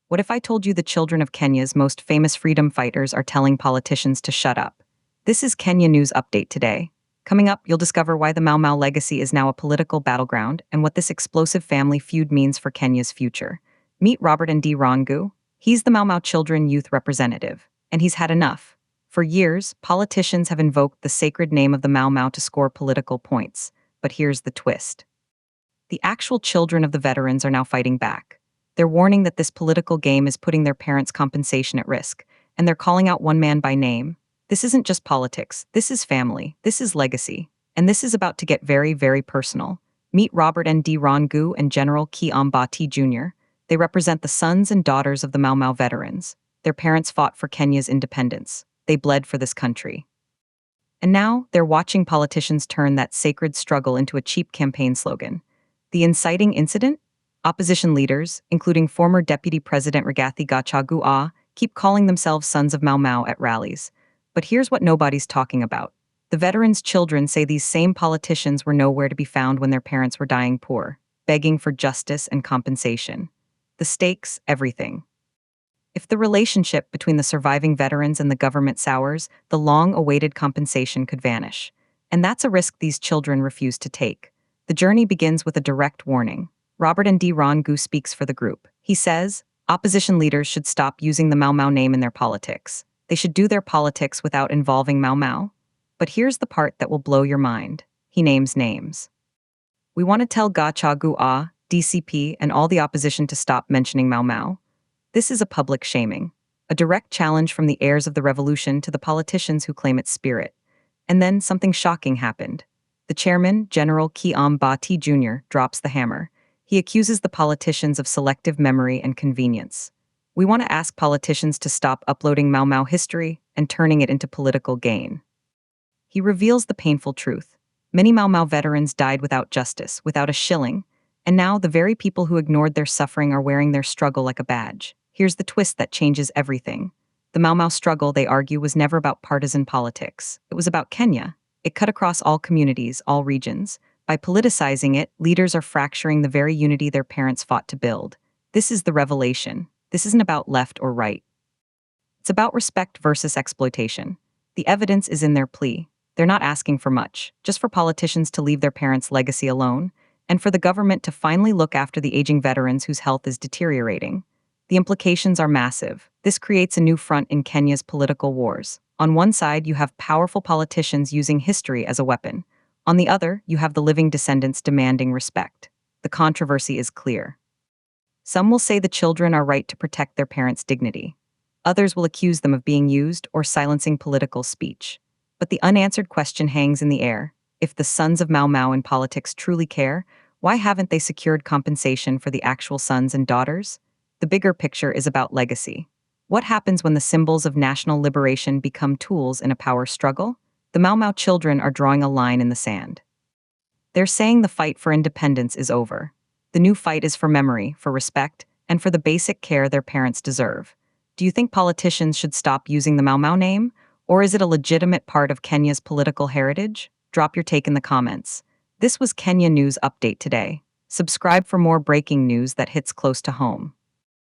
What if I told you the children of Kenya's most famous freedom fighters are telling politicians to shut up? This is Kenya News Update today. Coming up, you'll discover why the Mau Mau legacy is now a political battleground and what this explosive family feud means for Kenya's future. Meet Robert and D. Rangu. He's the Mau Mau Children Youth Representative, and he's had enough. For years, politicians have invoked the sacred name of the Mau Mau to score political points. But here's the twist. The actual children of the veterans are now fighting back. They're warning that this political game is putting their parents' compensation at risk, and they're calling out one man by name. This isn't just politics, this is family, this is legacy, and this is about to get very, very personal. Meet Robert N. D. Rangu and General Ki Ambati Jr. They represent the sons and daughters of the Mau Mau veterans. Their parents fought for Kenya's independence. They bled for this country. And now, they're watching politicians turn that sacred struggle into a cheap campaign slogan. The inciting incident? Opposition leaders, including former Deputy President Rigathi Gachagua, keep calling themselves Sons of Mau Mau at rallies. But here's what nobody's talking about. The veterans' children say these same politicians were nowhere to be found when their parents were dying poor, begging for justice and compensation. The stakes, everything. If the relationship between the surviving veterans and the government sours, the long-awaited compensation could vanish. And that's a risk these children refuse to take. The journey begins with a direct warning. Robert N. D. Rangu speaks for the group. He says, opposition leaders should stop using the Mau Mau name in their politics. They should do their politics without involving Mau Mau. But here's the part that will blow your mind. He names names. We want to tell Gachagua, DCP, and all the opposition to stop mentioning Mau Mau. This is a public shaming, a direct challenge from the heirs of the revolution to the politicians who claim its spirit. And then something shocking happened. The chairman, General Ki Ambati Jr., drops the hammer. He accuses the politicians of selective memory and convenience. We want to ask politicians to stop uploading Mau Mau history and turning it into political gain. He reveals the painful truth. Many Mau Mau veterans died without justice, without a shilling, and now the very people who ignored their suffering are wearing their struggle like a badge. Here's the twist that changes everything. The Mau Mau struggle, they argue, was never about partisan politics. It was about Kenya. It cut across all communities, all regions. By politicizing it, leaders are fracturing the very unity their parents fought to build. This is the revelation. This isn't about left or right. It's about respect versus exploitation. The evidence is in their plea. They're not asking for much, just for politicians to leave their parents' legacy alone, and for the government to finally look after the aging veterans whose health is deteriorating. The implications are massive. This creates a new front in Kenya's political wars. On one side, you have powerful politicians using history as a weapon. On the other, you have the living descendants demanding respect. The controversy is clear. Some will say the children are right to protect their parents' dignity. Others will accuse them of being used or silencing political speech. But the unanswered question hangs in the air. If the sons of Mau Mau in politics truly care, why haven't they secured compensation for the actual sons and daughters? The bigger picture is about legacy. What happens when the symbols of national liberation become tools in a power struggle? The Mau Mau children are drawing a line in the sand. They're saying the fight for independence is over. The new fight is for memory, for respect, and for the basic care their parents deserve. Do you think politicians should stop using the Mau Mau name? Or is it a legitimate part of Kenya's political heritage? Drop your take in the comments. This was Kenya News Update today. Subscribe for more breaking news that hits close to home.